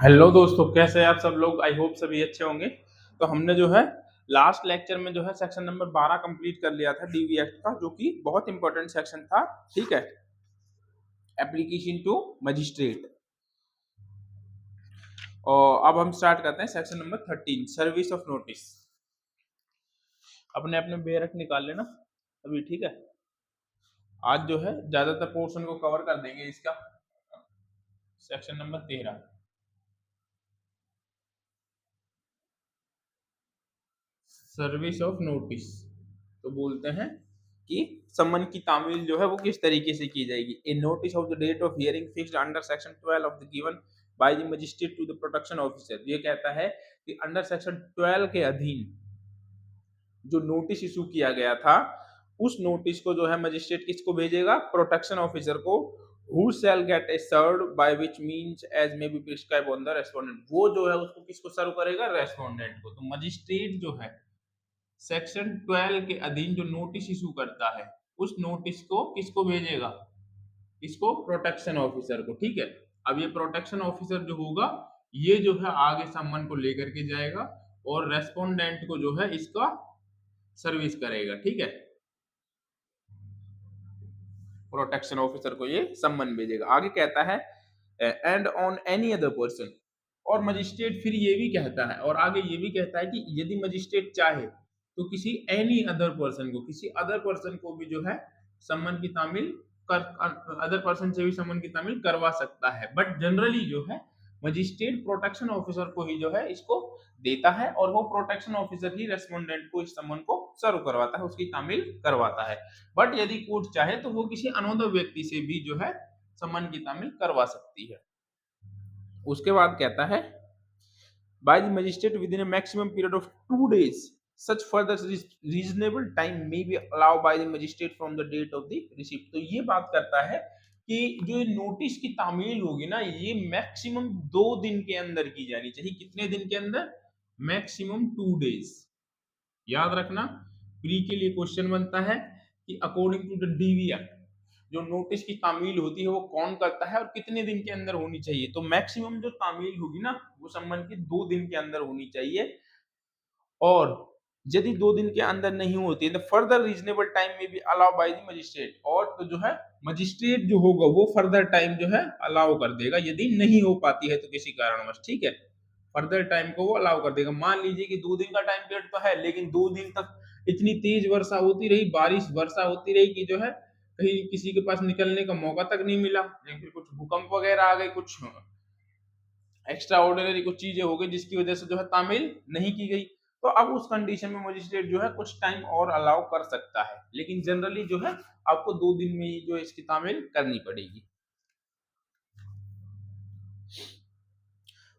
Hello दोस्तों, कैसे हैं आप सब लोग। आई होप सभी अच्छे होंगे। तो हमने जो है लास्ट लेक्चर में जो है सेक्शन नंबर 12 कंप्लीट कर लिया था डीवी एक्ट का, जो कि बहुत इंपॉर्टेंट सेक्शन था। ठीक है, एप्लीकेशन टू मजिस्ट्रेट। और अब हम स्टार्ट करते हैं section number 13, service of notice. अपने अपने बेरक निकाल लेना अभी। ठीक है, आज जो है ज्यादातर पोर्शन को कवर कर देंगे इसका। Section number 13, service of notice. तो बोलते हैं कि सम्मन की तामील जो है वो किस तरीके से की जाएगी। A notice of the date of hearing fixed under section 12 of the given by the magistrate to the protection officer. ये कहता है कि अंडर सेक्शन 12 के अधीन जो नोटिस इशू किया गया था, उस नोटिस को जो है मजिस्ट्रेट किसको भेजेगा? प्रोटेक्शन ऑफिसर को। Who shall get a served by which means as may be prescribed on the respondent। वो जो है उसको किसको सर्व करेगा? रेस्पोंडेंट को। तो मजिस्ट्रेट जो है सेक्शन 12 के अधीन जो नोटिस इशू करता है, उस नोटिस को किसको भेजेगा? इसको प्रोटेक्शन ऑफिसर को। ठीक है, अब ये प्रोटेक्शन ऑफिसर जो होगा, ये जो है आगे सम्मन को लेकर के जाएगा और रेस्पोंडेंट को जो है इसका सर्विस करेगा। ठीक है, प्रोटेक्शन ऑफिसर को ये सम्मन भेजेगा। आगे कहता है and on any other person. और मजिस्ट्रेट फिर ये भी कहता है, और आगे ये भी कहता है कि यदि मजिस्ट्रेट चाहे तो किसी एनी अदर पर्सन को, किसी अदर पर्सन को भी जो है सम्मन की तामील कर, अदर पर्सन से भी सम्मन की तामील करवा सकता है। बट जनरली जो है मजिस्ट्रेट प्रोटेक्शन ऑफिसर को ही जो है इसको देता है, और वो प्रोटेक्शन ऑफिसर ही रेस्पोंडेंट को इस सम्मन को सर्व करवाता है, उसकी तामील करवाता है। बट यदि कोर्ट चाहे तो वो किसी अनोदर व्यक्ति से भी जो है सम्मन की तामील करवा सकती है। उसके बाद कहता है by the magistrate within a maximum period of 2 days, such further reasonable time may be allowed by the magistrate from the date of the receipt। तो ये बात करता है कि जो नोटिस की तामील होगी ना, ये मैक्सिमम 2 दिन के अंदर की जानी चाहिए। कितने दिन के अंदर? Maximum 2 days. याद रखना, प्री के लिए क्वेश्चन बनता है कि according to the DV act जो नोटिस की तामील होती है वो कौन करता है और कितने दिन के अंदर होनी चाहिए। तो मैक्सिमम जो तामील होगी ना, वो सम्मन की 2 दिन के अंदर होनी चाहिए। और यदि 2 दिन के अंदर नहीं होती है तो फर्दर रीजनेबल टाइम में भी अलाउ बाय द मजिस्ट्रेट। और तो जो है मजिस्ट्रेट जो होगा वो फर्दर टाइम जो है अलाउ कर देगा, यदि नहीं हो पाती है तो किसी कारणवश। ठीक है, फर्दर टाइम को वो अलाउ कर देगा। मान लीजिए कि 2 दिन का टाइम पीरियड तो है, लेकिन 2 दिन तक इतनी तेज वर्षा होती रही, बारिश वर्षा होती रही कि जो है कहीं किसी के पास निकलने का मौका तक नहीं मिला, या फिर कुछ भूकंप वगैरह आ गए, कुछ एक्स्ट्रा ऑर्डिनरी कुछ चीजें हो गई जिसकी वजह से जो है तामील नहीं की गई। तो अब उस कंडीशन में मजिस्ट्रेट जो है कुछ टाइम और अलाउ कर सकता है, लेकिन जनरली जो है आपको 2 दिन में ही जो है इसकी तामील करनी पड़ेगी।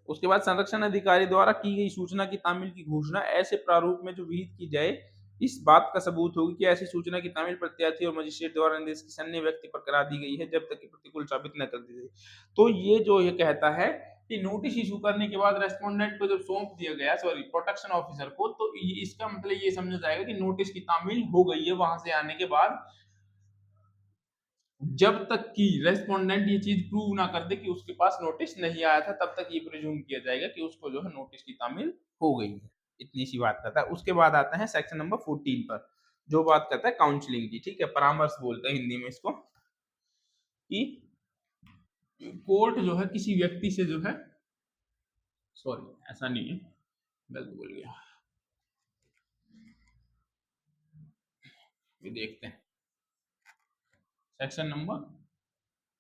उसके बाद संरक्षण अधिकारी द्वारा की गई सूचना की तामील की घोषणा ऐसे प्रारूप में जो विहित की जाए, इस बात का सबूत होगी कि ऐसी सूचना की तामील प्रत्याशी और मजिस्ट्रेट द्वारा निर्देश किसी अन्य व्यक्ति पर करा दी गई है जब तक कि प्रतिकूल साबित न कर दी जाए। तो ये जो ये कहता है कि नोटिस इशू करने के बाद रेस्पोंडेंट को जब सौंप दिया गया, सॉरी प्रोटेक्शन ऑफिसर को, तो इसका मतलब ये समझा जाएगा कि नोटिस की तामील हो गई है वहां से आने के बाद, जब तक कि रेस्पोंडेंट ये चीज प्रूव ना कर दे कि उसके पास नोटिस नहीं आया था, तब तक ये प्रिज्यूम किया जाएगा कि उसको जो है नोटिस की तामील हो गई है। इतनी सी बात करता है। उसके बाद आता है सेक्शन नंबर 14 पर, जो बात करता है काउंसलिंग की। ठीक है, परामर्श बोलते हैं हिंदी में इसको, कि कोर्ट जो है किसी व्यक्ति से जो है, सॉरी ऐसा नहीं है, गलत बोल गया, ये देखते हैं सेक्शन नंबर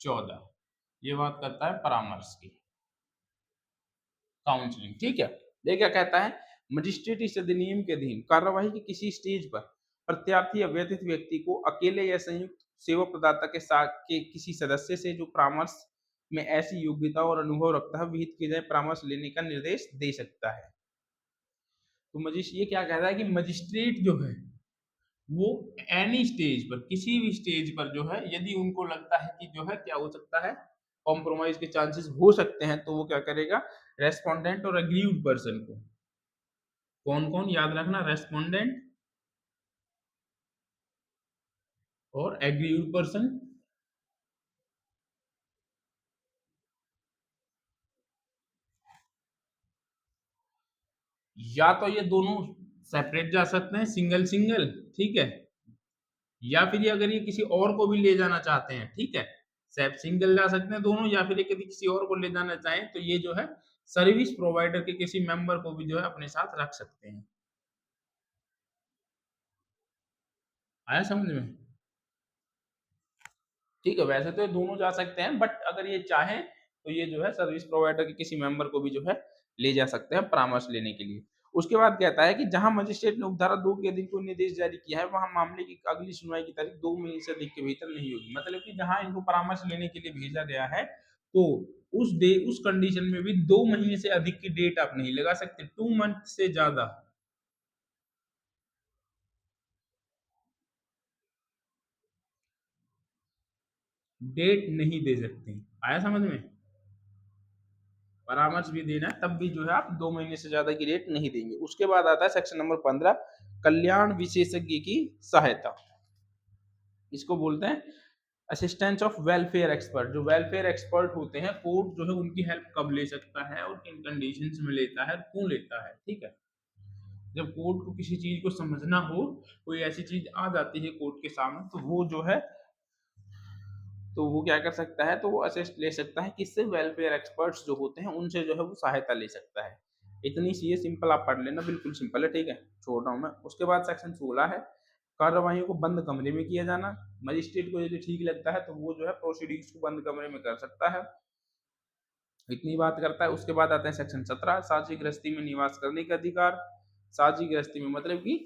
14। ये बात करता है परामर्श की, काउंसलिंग। ठीक है, ये क्या कहता है? मजिस्ट्रेट इस अधिनियम के अधीन कार्यवाही के किसी स्टेज पर प्रत्यार्थी या व्यथित व्यक्ति को अकेले या संयुक्त सेवा प्रदाता के साथ के किसी सदस्य से जो परामर्श में ऐसी योग्यता और अनुभव रखता है विहित किए जाए परामर्श लेने का निर्देश दे सकता है। तो मजिस्ट्रेट ये क्या कहता है कि मजिस्ट्रेट जो है वो एनी स्टेज पर, किसी भी स्टेज पर जो है, यदि उनको लगता है कि जो है क्या हो सकता है, कॉम्प्रोमाइज के चांसेस हो सकते हैं, तो वो क्या करेगा? रेस्पोंडेंट और अग्रीव्ड पर्सन को, कौन कौन याद रखना, रेस्पोंडेंट और एग्रीव्ड पर्सन, या तो ये दोनों सेपरेट जा सकते हैं, सिंगल सिंगल, ठीक है, या फिर ये अगर ये किसी और को भी ले जाना चाहते हैं, ठीक है, सेप सिंगल जा सकते हैं दोनों, या फिर ये यदि किसी और को ले जाना चाहें तो ये जो है सर्विस प्रोवाइडर के किसी मेंबर को भी जो है अपने साथ रख सकते हैं। आया समझ में? ठीक है, वैसे तो ये दोनों जा सकते हैं, बट अगर ये चाहें तो ये जो है सर्विस प्रोवाइडर के किसी मेंबर को भी जो है ले जा सकते हैं परामर्श लेने के लिए। उसके बाद कहता है कि जहां मजिस्ट्रेट ने उपधारा 2 के अधीन कोई निर्देश जारी किया है, वहां मामले की अगली सुनवाई की तारीख 2 महीने से अधिक के भीतर नहीं होगी। मतलब कि जहां इनको परामर्श लेने के लिए भेजा गया है, तो उस कंडीशन में भी 2 महीने से अधिक की डेट आप नहीं लगा सकते, 2 मंथ से ज्यादा डेट नहीं दे सकते। आया समझ में? परामर्श भी देना है तब भी जो है आप 2 महीने से ज्यादा की डेट नहीं देंगे। उसके बाद आता है सेक्शन नंबर 15, कल्याण विशेषज्ञ की सहायता। इसको बोलते हैं असिस्टेंस ऑफ वेलफेयर एक्सपर्ट। जो वेलफेयर एक्सपर्ट होते हैं, कोर्ट जो है उनकी हेल्प कब ले सकता है और किन कंडीशंस में लेता है, क्यों लेता है, ठीक है। जब कोर्ट को किसी चीज को समझना हो, कोई ऐसी चीज आ जाती है कोर्ट के सामने, तो वो जो है तो वो क्या कर सकता है, तो वो असिस्ट ले सकता है किससे, वेलफेयर एक्सपर्ट्स जो होते हैं उनसे जो है वो सहायता ले सकता है। इतनी सी ये सिंपल आप पढ़ लेना, बिल्कुल सिंपल है, ठीक है, छोड़ रहा हूँ मैं। उसके बाद सेक्शन 16 है, कार्यवाही को बंद कमरे में किया जाना। मजिस्ट्रेट को यदि ठीक लगता है तो वो जो है प्रोसीडिंग्स को बंद कमरे में कर सकता है, इतनी बात करता है। उसके बाद आते हैं सेक्शन 17, साझी गृहस्थी में निवास करने का अधिकार। साझी गृहस्थी में मतलब कि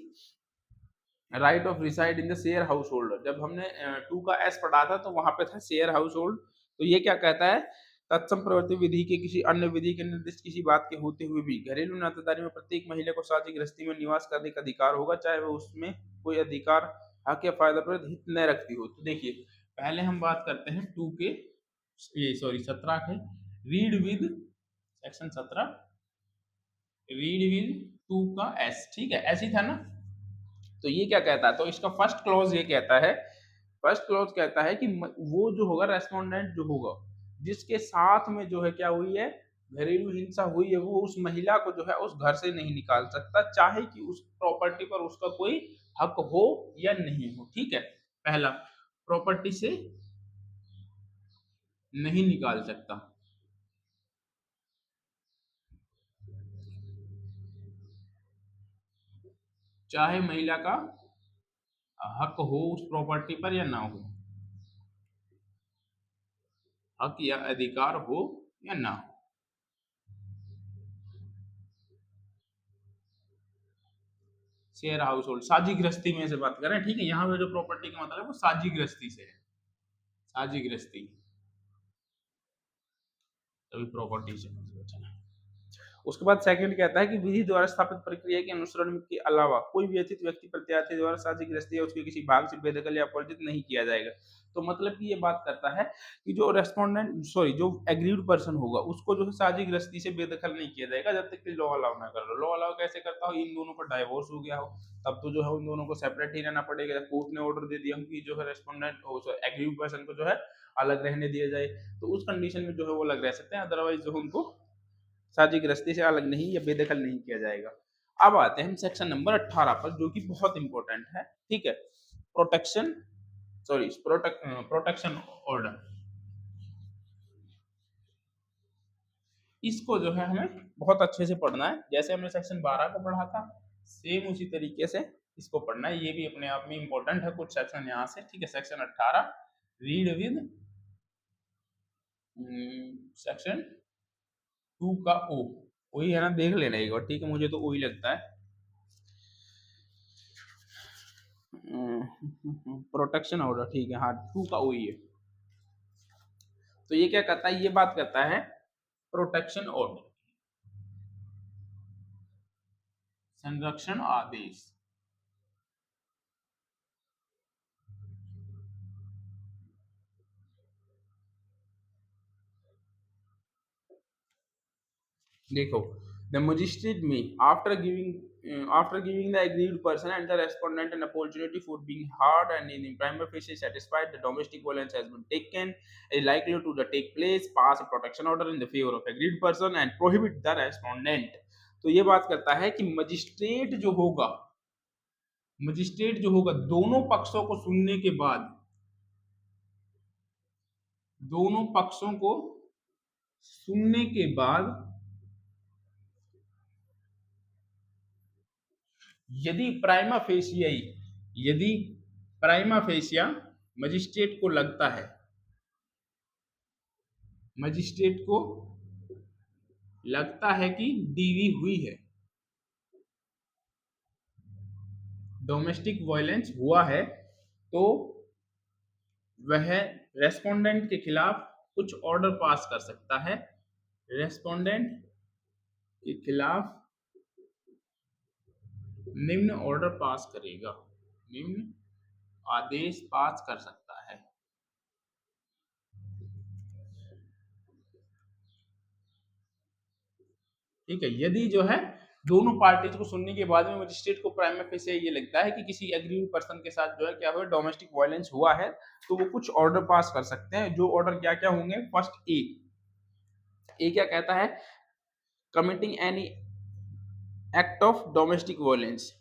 right of reside in the share household. जब हमने 2 का एस पढ़ा था तो वहां पे था शेयर हाउस होल्ड। तो ये क्या कहता है, तत्सम प्रवृत्ति विधि के किसी अन्य विधि के निर्दिष्ट किसी बात के होते हुए भी घरेलू नातेदारी में प्रत्येक महिला को साझी गृहस्थी में निवास करने का अधिकार होगा, चाहे वह उसमें कोई अधिकार, हक या फायदा प्रद हित न रखती हो। तो देखिए, पहले हम बात करते हैं 2 के, ये सॉरी 17 के, read with section 17, read with 2 का एस, ठीक है, ऐसी था ना। तो ये क्या कहता है, तो इसका फर्स्ट क्लॉज ये कहता है, फर्स्ट क्लॉज कहता है कि वो जो होगा रेस्पोंडेंट जो होगा, जिसके साथ में जो है क्या हुई है, घरेलू हिंसा हुई है, वो उस महिला को जो है उस घर से नहीं निकाल सकता, चाहे कि उस प्रॉपर्टी पर उसका कोई हक हो या नहीं हो, ठीक है। पहला, प्रॉपर्टी से नहीं निकाल सकता, चाहे महिला का हक हो उस प्रॉपर्टी पर या ना हो, हक या अधिकार हो या ना हो। शेयर हाउस होल्ड, साझी गृहस्थी में से बात करें, ठीक है, यहाँ पे जो प्रॉपर्टी का मतलब है वो साझी गृहस्थी से है, साझी गृहस्थी, तभी प्रॉपर्टी से बचना। उसके बाद सेकंड कहता है कि विधि द्वारा स्थापित प्रक्रिया के अनुसरण के अलावा कोई व्यथित व्यक्ति प्रत्याशी द्वारा साझी गृहस्थी या उसके किसी भाग से बेदखल या अपवर्जित नहीं किया जाएगा। तो मतलब कि ये बात करता है कि जो रेस्पोंडेंट सॉरी जो एग्रीड पर्सन होगा उसको जो है साझी गृहस्थी से बेदखल नहीं किया जाएगा जब तक कि लॉ अलाउ ना कर लो। लॉ अलाउ कैसे करता हो, इन दोनों का डाइवोर्स हो गया हो, तब तो जो है उन दोनों को सेपरेट ही रहना पड़ेगा। कोर्ट ने ऑर्डर दे दिया कि जो है रेस्पोंडेंट एग्रीड पर्सन को जो है अलग रहने दिया जाए, तो उस कंडीशन में जो है वो अलग रह सकते हैं, अदरवाइज जो है उनको साझी गृहस्थी से अलग नहीं या बेदखल नहीं किया जाएगा। अब आते हैं हम सेक्शन नंबर 18 पर, जो कि बहुत इंपॉर्टेंट है, ठीक है, प्रोटेक्शन सॉरी प्रोटेक्शन ऑर्डर। इसको जो है हमें बहुत अच्छे से पढ़ना है, जैसे हमने सेक्शन 12 को पढ़ा था सेम उसी तरीके से इसको पढ़ना है। ये भी अपने आप में इंपॉर्टेंट है, कुछ सेक्शन यहाँ से, ठीक है। सेक्शन 18, रीड विद सेक्शन 2 का ओ, वही है ना, देख लेना एक बार, ठीक है, मुझे तो वही लगता है। प्रोटेक्शन ऑर्डर, ठीक है, हाँ 2 का वही है। तो ये क्या करता है, ये बात करता है प्रोटेक्शन ऑर्डर, संरक्षण आदेश। देखो, the magistrate may after giving the aggrieved person and the respondent an opportunity for being heard and in prima facie satisfied the domestic violence has been taken is likely to the take place, pass a protection order in the favor of aggrieved person and prohibit the respondent। तो ये बात करता है कि magistrate जो होगा दोनों पक्षों को सुनने के बाद, दोनों पक्षों को सुनने के बाद यदि प्राइमा फेसिया मजिस्ट्रेट को लगता है कि डीवी हुई है, डोमेस्टिक वायलेंस हुआ है, तो वह रेस्पोंडेंट के खिलाफ कुछ ऑर्डर पास कर सकता है, रेस्पोंडेंट के खिलाफ निम्न ऑर्डर पास करेगा, निम्न आदेश पास कर सकता है। ठीक है, यदि जो है दोनों पार्टीज को सुनने के बाद में मजिस्ट्रेट को प्राइमा फेसिया ये लगता है कि किसी एग्रीड पर्सन के साथ जो है क्या हुआ, डोमेस्टिक वायलेंस हुआ है, तो वो कुछ ऑर्डर पास कर सकते हैं। जो ऑर्डर क्या क्या होंगे? फर्स्ट ए क्या कहता है? Committing any act of domestic violence,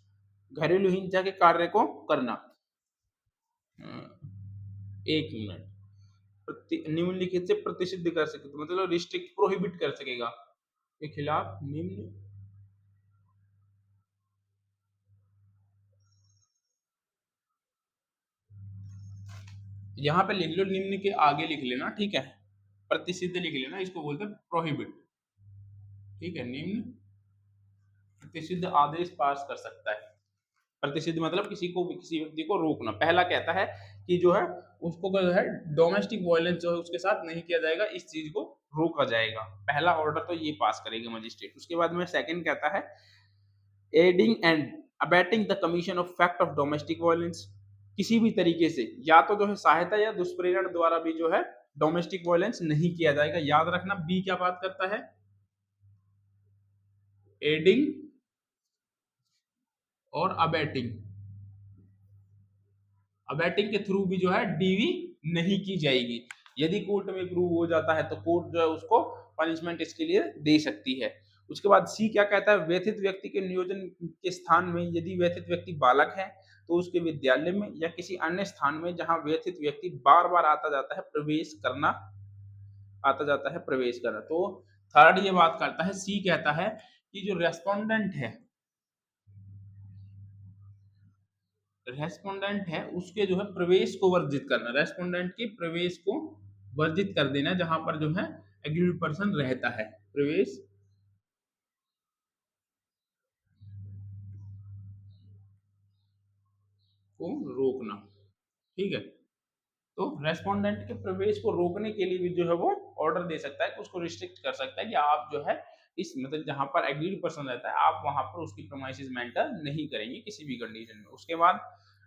घरेलू हिंसा के कार्य को करना। एक मिनट, निम्नलिखित से प्रतिषिद्ध कर सके, तो मतलब रिस्ट्रिक्ट, प्रोहिबिट कर सकेगा के खिलाफ निम्न यहाँ पे लिख लो, निम्न के आगे लिख लेना, ठीक है, प्रतिषिद्ध लिख लेना, इसको बोलते हैं प्रोहिबिट। ठीक है, निम्न प्रतिषिद्ध आदेश पास कर सकता है। प्रतिषिद्ध मतलब किसी व्यक्ति को रोकना। पहला कहता है कि जो है उसको जो है डोमेस्टिक वायलेंस जो है उसके साथ नहीं किया जाएगा, इस चीज को रोका जाएगा। पहला ऑर्डर तो ये पास करेगा मजिस्ट्रेट। उसके बाद में सेकंड कहता है adding and abetting the commission of fact of domestic violence, किसी भी तरीके से या तो जो है सहायता या दुष्प्रेरण द्वारा भी जो है डोमेस्टिक वायलेंस नहीं किया जाएगा। याद रखना, बी क्या बात करता है? एडिंग और अबेटिंग के थ्रू भी जो है डीवी नहीं की जाएगी। यदि कोर्ट में प्रूव हो जाता है तो कोर्ट जो है उसको पनिशमेंट इसके लिए दे सकती है। उसके बाद सी क्या कहता है? व्यथित व्यक्ति के नियोजन के स्थान में यदि व्यथित व्यक्ति बालक है तो उसके विद्यालय में या किसी अन्य स्थान में जहां व्यथित व्यक्ति बार बार आता जाता है प्रवेश करना। तो थर्ड ये बात करता है, सी कहता है कि जो रेस्पोंडेंट है उसके जो है प्रवेश को वर्जित करना, रेस्पोंडेंट के प्रवेश को वर्जित कर देना जहां पर जो है एग्रीड पर्सन रहता है, प्रवेश को रोकना। ठीक है, तो रेस्पोंडेंट के प्रवेश को रोकने के लिए भी जो है वो ऑर्डर दे सकता है, उसको रिस्ट्रिक्ट कर सकता है कि आप जो है इस मतलब जहां पर एग्रीड पर्सन रहता है आप वहां पर उसकी प्रीमाइसेस मेंटेन नहीं करेंगे किसी भी कंडीशन में। उसके बाद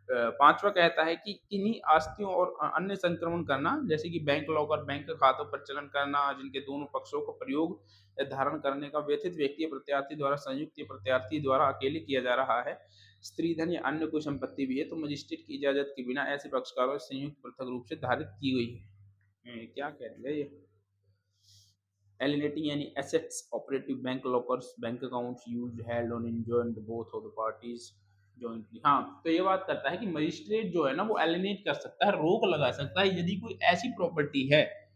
पांचवा कहता है कि किन्हीं आस्तियों और अन्य संक्रमण करना, जैसे कि बैंक लॉकर, बैंक खातों पर चलन करना जिनके दोनों पक्षों को प्रयोग या धारण करने का व्यथित व्यक्ति या प्रत्यार्थी द्वारा संयुक्त या प्रत्यार्थी द्वारा अकेले किया जा रहा है, स्त्री धन या अन्य कोई संपत्ति भी है तो मजिस्ट्रेट की इजाजत के बिना ऐसे पक्षकारों से संयुक्त पृथक रूप से धारित की गई है। क्या कह रहे हैं ये? alienating any assets, operative bank lockers, bank accounts used, held on enjoined both of the parties jointly। हाँ, तो ये बात करता है कि मजिस्ट्रेट जो है ना वो एलिनेट कर सकता है, रोक लगा सकता है यदि कोई ऐसी प्रॉपर्टी है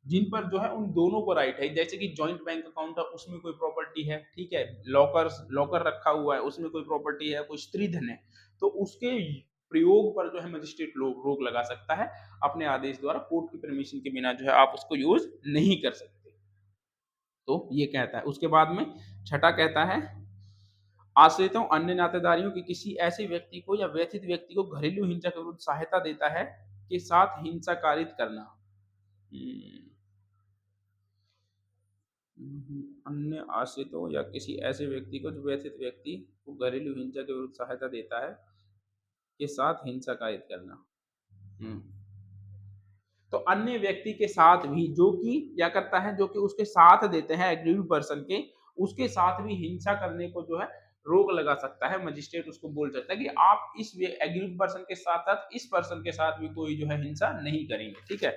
जिन पर जो है उन दोनों को राइट है, जैसे कि जॉइंट बैंक अकाउंट है उसमें कोई प्रॉपर्टी है, ठीक है, लॉकर रखा हुआ है उसमें कोई प्रॉपर्टी है, कोई स्त्री धन है, तो उसके प्रयोग पर जो है मजिस्ट्रेट रोक लगा सकता है अपने आदेश द्वारा, कोर्ट की परमिशन के बिना जो है आप उसको यूज नहीं कर सकते। तो ये कहता है। उसके बाद में छठा कहता है आश्रितों अन्य नातेदारियों के किसी ऐसे व्यक्ति को या व्यथित व्यक्ति को घरेलू हिंसा के विरुद्ध सहायता देता है के साथ हिंसा कारित करना। अन्य आश्रितों या किसी ऐसे व्यक्ति को जो व्यथित व्यक्ति को घरेलू हिंसा के विरुद्ध सहायता देता है के साथ हिंसा कारित करना। तो अन्य व्यक्ति के साथ भी जो कि क्या करता है, जो कि उसके साथ देते हैं एग्रीड पर्सन के, उसके साथ भी हिंसा करने को जो है रोक लगा सकता है मजिस्ट्रेट। उसको बोल सकता है कि आप इस एग्रीड पर्सन के साथ साथ इस पर्सन के साथ भी कोई जो है हिंसा नहीं करेंगे। ठीक है,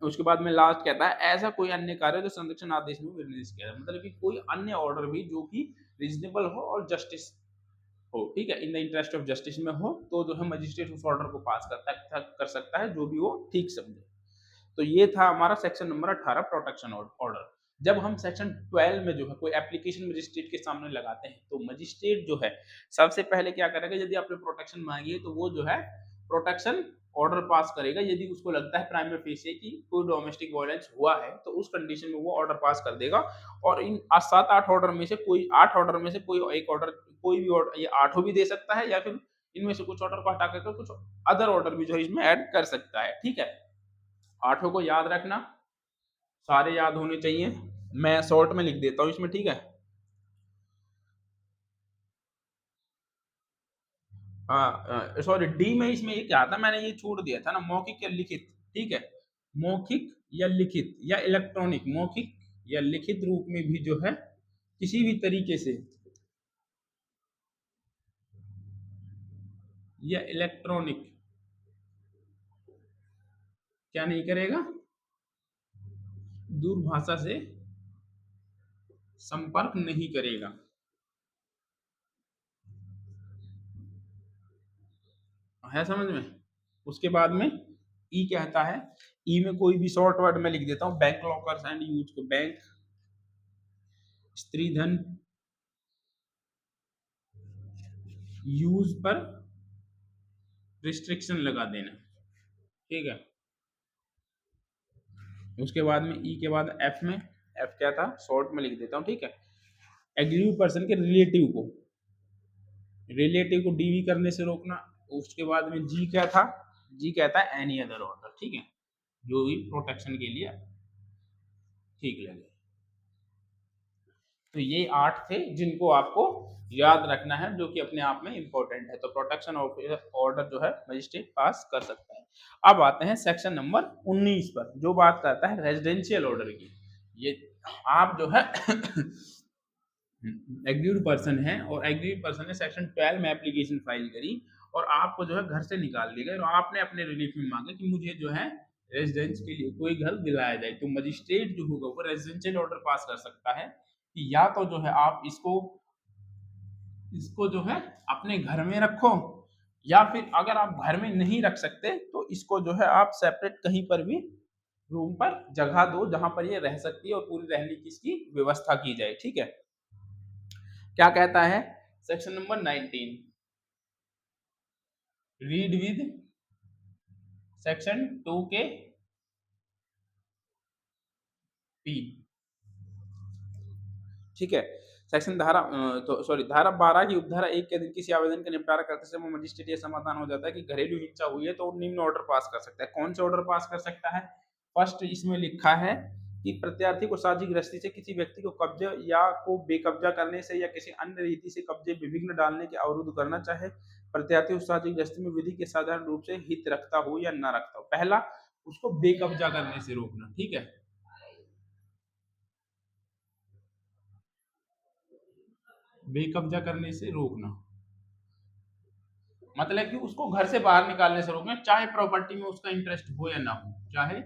उसके बाद में लास्ट कहता है ऐसा कोई अन्य कार्य जो संरक्षण आदेश में निर्देश किया है, मतलब कि कोई अन्य ऑर्डर भी जो कि रीजनेबल हो और जस्टिस हो, ठीक है, in the interest of justice में हो, तो जो है मजिस्ट्रेट उस ऑर्डर को पास कर सकता है जो भी वो ठीक समझे। तो ये था हमारा सेक्शन नंबर 18 प्रोटेक्शन ऑर्डर। जब हम सेक्शन 12 में जो है कोई एप्लीकेशन मजिस्ट्रेट के सामने लगाते हैं तो मजिस्ट्रेट जो है सबसे पहले क्या करेगा, यदि आपने प्रोटेक्शन मांगी है तो वो जो है प्रोटेक्शन ऑर्डर पास करेगा। यदि उसको लगता है प्राइमरी फेसी कि कोई डोमेस्टिक वायलेंस हुआ है तो उस कंडीशन में वो ऑर्डर पास कर देगा। और इन 7-8 ऑर्डर में से कोई 8 ऑर्डर में से कोई एक ऑर्डर, कोई भी ऑर्डर, ये आठों भी दे सकता है या फिर इनमें से कुछ ऑर्डर को हटा कर कुछ अदर ऑर्डर भी जो है इसमें ऐड कर सकता है, ठीक है। आठों को याद रखना, सारे याद होने चाहिए। मैं शॉर्ट में लिख देता हूँ इसमें, ठीक है। हाँ, सॉरी, डी में इसमें ये क्या था, मैंने ये छोड़ दिया था ना, मौखिक या लिखित, ठीक है। मौखिक या लिखित या इलेक्ट्रॉनिक, मौखिक या लिखित रूप में भी जो है किसी भी तरीके से या इलेक्ट्रॉनिक क्या नहीं करेगा, दूरभाषा से संपर्क नहीं करेगा। है समझ में। उसके बाद में ई कहता है, ई में कोई भी शॉर्ट वर्ड में लिख देता हूँ, बैंक लॉकर्स एंड यूज को, बैंक स्त्री धन यूज पर रिस्ट्रिक्शन लगा देना, ठीक है। उसके बाद में ई के बाद एफ में, एफ क्या था, शॉर्ट में लिख देता हूँ, ठीक है। एग्रीव पर्सन के रिलेटिव को डीवी करने से रोकना। उसके बाद में जी क्या था, जी कहता है एनी अदर ऑर्डर, ठीक है, जो भी प्रोटेक्शन के लिए ठीक लगे। तो ये 8 थे जिनको आपको याद रखना है, जो कि अपने आप में इंपॉर्टेंट है। तो प्रोटेक्शन ऑर्डर जो है मजिस्ट्रेट पास कर सकता है। अब आते हैं सेक्शन नंबर 19 पर, जो बात करता है रेजिडेंशियल ऑर्डर की। ये आप जो है एग्रीड पर्सन है और एग्रीड पर्सन ने सेक्शन 12 में एप्लीकेशन फाइल करी और आपको जो है घर से निकाल दिया गया और आपने अपने रिलीफ में मांगा कि मुझे जो है रेजिडेंस के लिए कोई घर दिलाया जाए, तो मजिस्ट्रेट जो होगा वो रेजिडेंशियल ऑर्डर पास कर सकता है कि या तो जो है आप इसको इसको जो है अपने घर में रखो, या फिर अगर आप घर में नहीं रख सकते तो इसको जो है आप सेपरेट कहीं पर भी रूम पर जगह दो जहां पर ये रह सकती है और पूरी रहने की इसकी व्यवस्था की जाए, ठीक है। क्या कहता है section number 19, read with section 2 के पी, ठीक है। सेक्शन धारा तो सॉरी, धारा 12 की उपधारा 1 के अधीन किसी आवेदन का निपटारा करते समय मजिस्ट्रेट ये समाधान हो जाता है कि घरेलू हिंसा हुई है तो निम्न ऑर्डर पास कर सकता है। कौन से ऑर्डर पास कर सकता है? फर्स्ट इसमें लिखा है कि प्रत्यार्थी को साझी गृहस्थी से किसी व्यक्ति को कब्जे या को बेकब्जा करने से या किसी अन्य रीति से कब्जे में विघ्न डालने के अवरुद्ध करना चाहे, प्रत्यार्थी उस साझी गृहस्थी में विधि के साधारण रूप से हित रखता हो या न रखता हो। पहला, उसको बेकब्जा करने से रोकना, ठीक है। बेकब्जा करने से रोकना मतलब कि उसको घर से बाहर निकालने से रोकना, चाहे प्रॉपर्टी में उसका इंटरेस्ट हो या ना हो, चाहे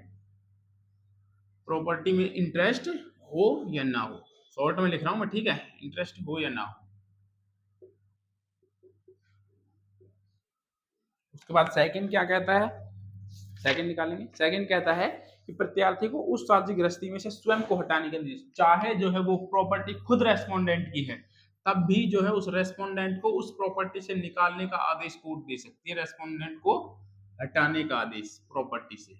प्रॉपर्टी में इंटरेस्ट हो या ना हो। शॉर्ट में लिख रहा हूं मैं, ठीक है, इंटरेस्ट हो या ना हो। उसके बाद सेकंड क्या कहता है, सेकंड निकालेंगे। सेकंड कहता है कि प्रत्यार्थी को उस साझी गृहस्थी में से स्वयं को हटाने का निर्देश, चाहे जो है वो प्रॉपर्टी खुद रेस्पोंडेंट की है तब भी जो है उस रेस्पोंडेंट को उस प्रॉपर्टी से निकालने का आदेश कोर्ट दे सकती है, रेस्पोंडेंट को हटाने का आदेश प्रॉपर्टी से।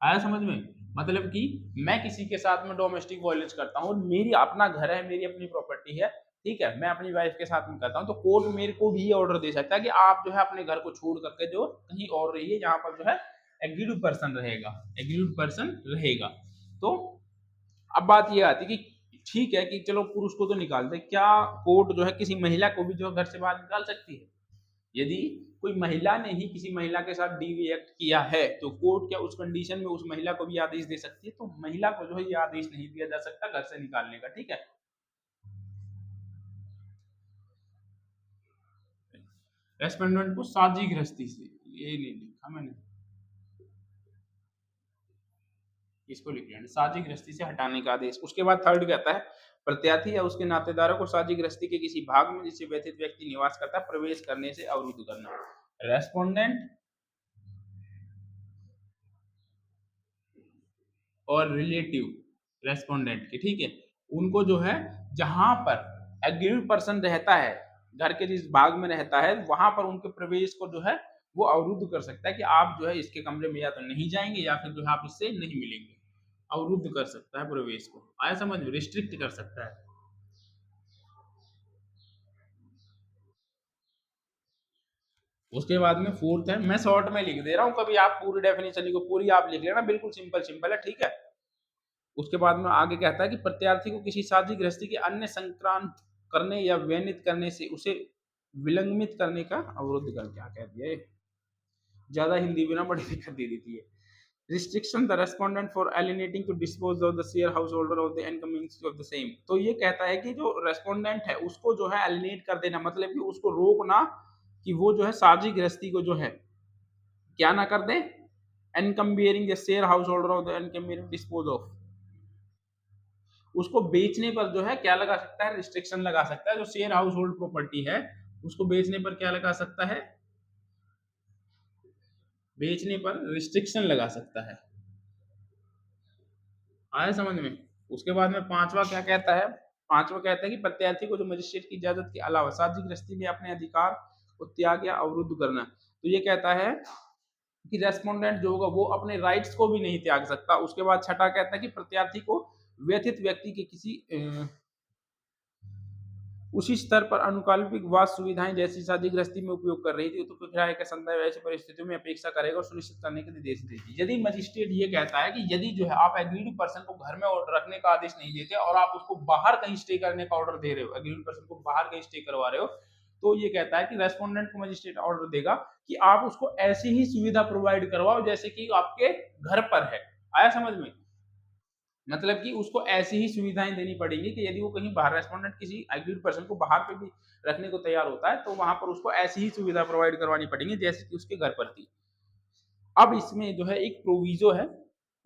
आया समझ में। मतलब कि मैं किसी के साथ में डोमेस्टिक वायलेंस करता हूँ, मेरी अपना घर है, मेरी अपनी प्रॉपर्टी है, ठीक है, मैं अपनी वाइफ के साथ में करता हूँ, तो कोर्ट मेरे को भी ये ऑर्डर दे सकता है कि आप जो है अपने घर को छोड़ करके जो कहीं और रहिए जहां पर जो है एग्रीड पर्सन रहेगा, एग्रीड पर्सन रहेगा। तो अब बात ये आती है कि ठीक है कि चलो पुरुष को तो निकाल दे, क्या कोर्ट जो है किसी महिला को भी जो है घर से बाहर निकाल सकती है? यदि कोई महिला ने ही किसी महिला के साथ डीवी एक्ट किया है तो कोर्ट क्या उस कंडीशन में उस महिला को भी आदेश दे सकती है? तो महिला को जो है ये आदेश नहीं दिया जा सकता घर से निकालने का, ठीक है। रेस्पोंडेंट को साझी गृहस्थी से, ये नहीं लिखा मैंने, इसको लिख लेना, साझी गृहस्थी से हटाने का आदेश। उसके बाद थर्ड कहता है प्रत्यार्थी या उसके नातेदारों को साझी गृहस्थी के किसी भाग में जिसे व्यथित व्यक्ति निवास करता है प्रवेश करने से अवरुद्ध करना। रेस्पोंडेंट और रिलेटिव रेस्पोंडेंट के, ठीक है, उनको जो है जहां पर एग्रीड पर्सन रहता है, घर के जिस भाग में रहता है वहां पर उनके प्रवेश को जो है वो अवरुद्ध कर सकता है कि आप जो है इसके कमरे में या तो नहीं जाएंगे या फिर जो है आप इससे नहीं मिलेंगे, अवरुद्ध कर सकता है प्रवेश को। आया समझ में, रिस्ट्रिक्ट कर सकता है। उसके बाद में फोर्थ है, मैं शॉर्ट में लिख दे रहा हूँ, कभी आप पूरी डेफिनेशन को पूरी आप लिख लेना, बिल्कुल सिंपल सिंपल है, ठीक है। उसके बाद में आगे कहता है कि प्रत्यार्थी को किसी साझी गृहस्थी के अन्य संक्रांत करने या व्यनित करने से उसे विलंबित करने का अवरुद्ध कर, क्या कह दिया ये, ज्यादा हिंदी भी ना बड़ी दिक्कत दे देती है। Restriction the respondent for alienating to dispose of the share house holder of the incoming of the same. तो ये कहता है कि जो रेस्पोंडेंट है उसको जो है एलिनेट कर देना, मतलब कि उसको रोकना कि वो जो है साझी गृहस्थी को जो है क्या ना कर दे, encumbering the share house holder of the incoming dispose of, उसको बेचने पर जो है क्या लगा सकता है, रिस्ट्रिक्शन लगा सकता है। जो शेयर हाउस होल्ड प्रॉपर्टी है उसको बेचने पर क्या लगा सकता है, बेचने पर रिस्ट्रिक्शन लगा सकता है। आया समझ में। उसके बाद में पांचवा क्या कहता है, पांचवा कहता है कि प्रत्यार्थी को जो मजिस्ट्रेट की इजाजत के अलावा साझी गृहस्थी में अपने अधिकार को त्याग या अवरुद्ध करना। तो ये कहता है कि रेस्पोंडेंट जो होगा वो अपने राइट्स को भी नहीं त्याग सकता। उसके बाद छठा कहता है कि प्रत्यार्थी को व्यथित व्यक्ति के किसी उसी स्तर पर अनुकाल्पिक वास सुविधाएं जैसी साझी गृहस्थी में उपयोग कर रही थी तो किराए के संदर्भ ऐसी परिस्थितियों में अपेक्षा करेगा और सुनिश्चित करने के निर्देश देती। यदि मजिस्ट्रेट ये कहता है कि यदि जो है आप एग्रीड पर्सन को घर में रखने का आदेश नहीं देते और आप उसको बाहर कहीं स्टे करने का ऑर्डर दे रहे हो, एग्रीड पर्सन को बाहर कहीं स्टे करवा रहे हो, तो ये कहता है कि रेस्पोंडेंट को मजिस्ट्रेट ऑर्डर देगा कि आप उसको ऐसी ही सुविधा प्रोवाइड करवाओ जैसे कि आपके घर पर है। आया समझ में, मतलब कि उसको ऐसी ही सुविधाएं देनी पड़ेगी कि यदि वो कहीं बाहर रेस्पोंडेंट किसी एग्रीड पर्सन को बाहर पे भी रखने को तैयार होता है तो वहां पर उसको ऐसी ही सुविधा प्रोवाइड करवानी पड़ेगी जैसे कि उसके घर पर थी। अब इसमें जो है एक प्रोविजो है,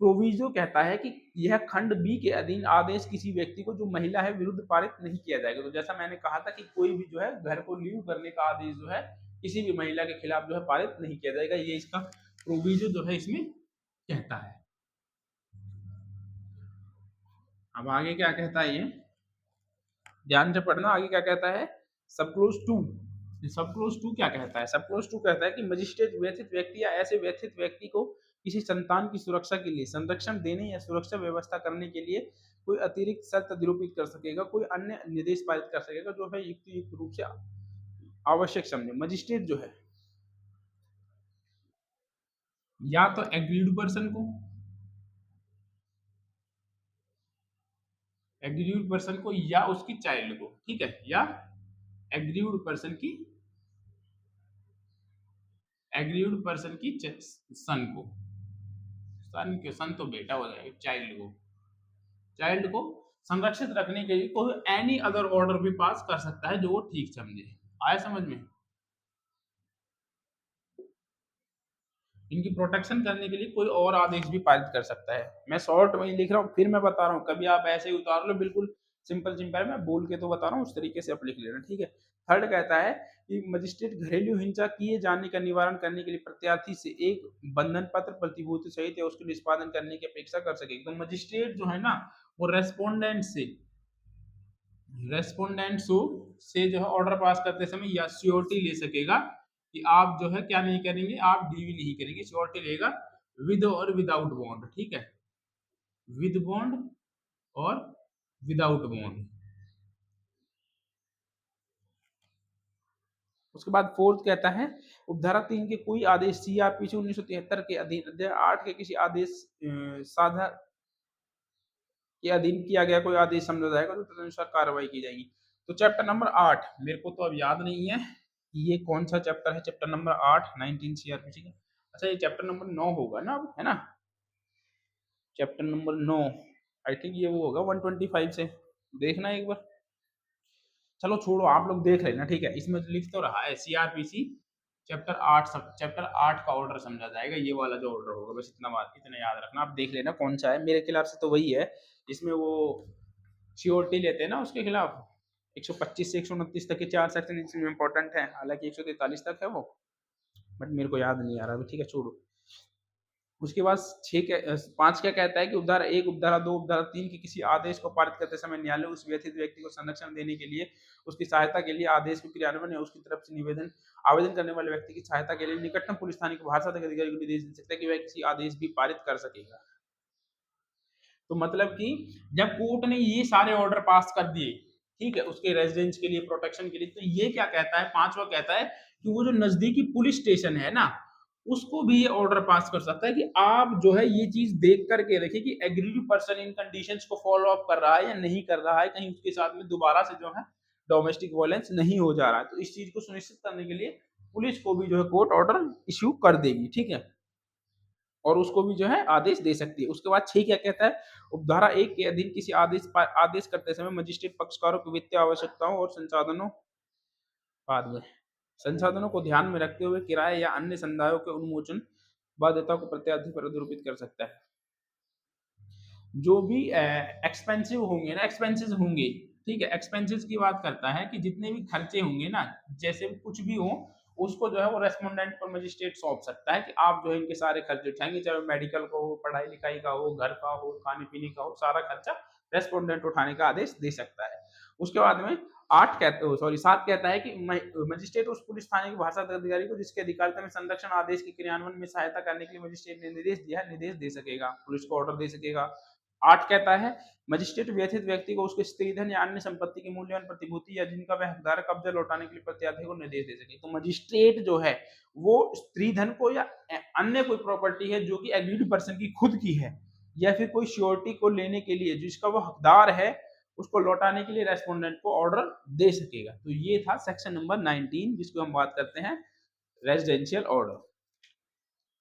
प्रोविजो कहता है कि यह खंड बी के अधीन आदेश किसी व्यक्ति को जो महिला है विरुद्ध पारित नहीं किया जाएगा। तो जैसा मैंने कहा था कि कोई भी जो है घर को लीव करने का आदेश जो है किसी भी महिला के खिलाफ जो है पारित नहीं किया जाएगा, ये इसका प्रोविजो जो है इसमें कहता है। अब आगे क्या कहता है ये ध्यान से पढ़ना, आगे क्या कहता है, सब क्लोज टू। सब क्लोज टू क्या कहता है, सब क्लोज टू कहता है कि मजिस्ट्रेट व्यथित व्यक्ति या ऐसे व्यथित व्यक्ति को किसी संतान की सुरक्षा के लिए संरक्षण देने या सुरक्षा व्यवस्था करने के लिए कोई अतिरिक्त शर्त निरूपित कर सकेगा, कोई अन्य निर्देश पारित कर सकेगा जो है युक्त रूप से आवश्यक समझे। मजिस्ट्रेट जो है या तो एग्रीड पर्सन को, एग्रीड पर्सन को या उसकी चाइल्ड को, ठीक है, या एग्रीड पर्सन की, एग्रीड पर्सन की सन को, सन के, सन तो बेटा हो जाएगा, चाइल्ड को, चाइल्ड को संरक्षित रखने के लिए कोई एनी अदर ऑर्डर भी पास कर सकता है जो वो ठीक समझे। आया समझ में। इनकी प्रोटेक्शन करने के लिए कोई और आदेश भी पारित कर सकता है। मैं शॉर्ट में लिख रहा हूँ, फिर मैं बता रहा हूँ, कभी आप ऐसे ही उतार लो, बिल्कुल सिंपल सिंपल मैं बोल के तो बता रहा हूँ, उस तरीके से आप लिख लेना, ठीक है। थर्ड कहता है कि मजिस्ट्रेट घरेलू हिंसा किए जाने का निवारण करने के लिए प्रत्यार्थी से एक बंधन पत्र प्रतिभूति सहित या उसके निष्पादन करने की अपेक्षा कर सकेगा। तो मजिस्ट्रेट जो है ना वो रेस्पोंडेंट से जो है ऑर्डर पास करते समय या श्योरिटी ले सकेगा कि आप जो है क्या नहीं करेंगे, आप डीवी नहीं करेंगे, श्योरिटी लेगा विद और विदाउट बॉन्ड, ठीक है, विद बॉन्ड और विदाउट बॉन्ड। उसके बाद फोर्थ कहता है उपधारा 3 के कोई आदेश सीआरपीसी 1973 के अधीन अध्याय 8 के किसी आदेश साधा के अधीन किया गया कोई आदेश समझा जाएगा तो तदनुसार कार्रवाई की जाएगी। तो चैप्टर नंबर 8 मेरे को तो अब याद नहीं है कि ये कौन सा चैप्टर है, चैप्टर नंबर 8 19 सीआरपीसी का। अच्छा ये चैप्टर नंबर 9 होगा ना अब, है ना, चैप्टर नंबर 9 आई थिंक ये वो होगा 125 से, देखना एक बार। चलो छोड़ो आप लोग देख लेना, ठीक है, इसमें लिख तो रहा है सीआरपीसी चैप्टर 8 का ऑर्डर समझा जाएगा, ये वाला जो ऑर्डर होगा, बस इतना बात, इतना याद रखना, आप देख लेना कौन सा है, मेरे खिलाफ से तो वही है, इसमें वो श्योरिटी लेते हैं ना उसके खिलाफ, 125 से 129 तक के 4 सेक्शन इसमें इंपॉर्टेंट है, हालांकि 143 तक है वो, बट मेरे को याद नहीं आ रहा अभी, ठीक है छोड़ो। उसके बाद 5 क्या कहता है कि उपधारा 1, उपधारा 2, उपधारा 3 के किसी आदेश को पारित करते समय न्यायालय उस व्यथित व्यक्ति को संरक्षण देने के लिए, उसकी सहायता के लिए आदेश के क्रियान्वयन या उसकी तरफ से आवेदन करने वाले व्यक्ति की सहायता के लिए निकटतम पुलिस थाने के भाषा अधिकारी को निर्देश दे सकता है कि वह किसी आदेश भी पारित कर सकेगा। तो मतलब कि जब कोर्ट ने ये सारे ऑर्डर पास कर दिए, ठीक है, उसके रेजिडेंस के लिए, प्रोटेक्शन के लिए, तो ये क्या कहता है, 5वां कहता है कि वो जो नजदीकी पुलिस स्टेशन है ना, उसको भी ये ऑर्डर पास कर सकता है कि आप जो है ये चीज देख करके रखिए कि एग्रीड पर्सन इन कंडीशंस को फॉलो अप कर रहा है या नहीं कर रहा है, कहीं उसके साथ में दोबारा से जो है डोमेस्टिक वायलेंस नहीं हो जा रहा है। तो इस चीज को सुनिश्चित करने के लिए पुलिस को भी जो है कोर्ट ऑर्डर इश्यू कर देगी, ठीक है, और उसको भी जो है आदेश दे सकती है। उसके बाद 6 क्या कहता है, उपधारा 1 के अधीन किसी आदेश करते समय मजिस्ट्रेट पक्षकारों की वित्तीय आवश्यकताओं और संसाधनों को ध्यान में रखते हुए किराए या अन्य संदायों के उन्मोचन बाध्यता को प्रत्याधि पर निरूपित कर सकता है। जो भी एक्सपेंसिव होंगे ना, एक्सपेंसेस होंगे, ठीक है, एक्सपेंसेस की बात करता है कि जितने भी खर्चे होंगे ना, जैसे कुछ भी हो, उसको जो है वो रेस्पोंडेंट पर मजिस्ट्रेट सौंप सकता है कि आप जो है इनके सारे खर्चे उठाएंगे, चाहे मेडिकल का हो, पढ़ाई लिखाई का हो, घर का हो, खाने पीने का हो, सारा खर्चा रेस्पोंडेंट उठाने का आदेश दे सकता है। उसके बाद में 7 कहता है कि मजिस्ट्रेट उस पुलिस थाने के भाषा अधिकारी को जिसके अधिकारिता में संरक्षण आदेश के क्रियान्वयन में सहायता करने के लिए मजिस्ट्रेट ने निर्देश दिया है, निर्देश दे सकेगा, पुलिस को ऑर्डर दे सकेगा। 8 कहता है मजिस्ट्रेट व्यथित व्यक्ति को उसके स्त्रीधन या अन्य संपत्ति की मूल्यवान प्रतिभूति या जिनका वह हकदार है कब्जा लौटाने के लिए प्रत्याधी को निर्देश दे सके। तो मजिस्ट्रेट जो है वो स्त्रीधन को या अन्य कोई प्रॉपर्टी है जो कि एग्रीड पर्सन की खुद की है या फिर कोई श्योरिटी को लेने के लिए जिसका वो हकदार है, उसको लौटाने के लिए रेस्पोंडेंट को ऑर्डर दे सकेगा। तो ये था सेक्शन नंबर 19 जिसको हम बात करते हैं रेजिडेंशियल ऑर्डर।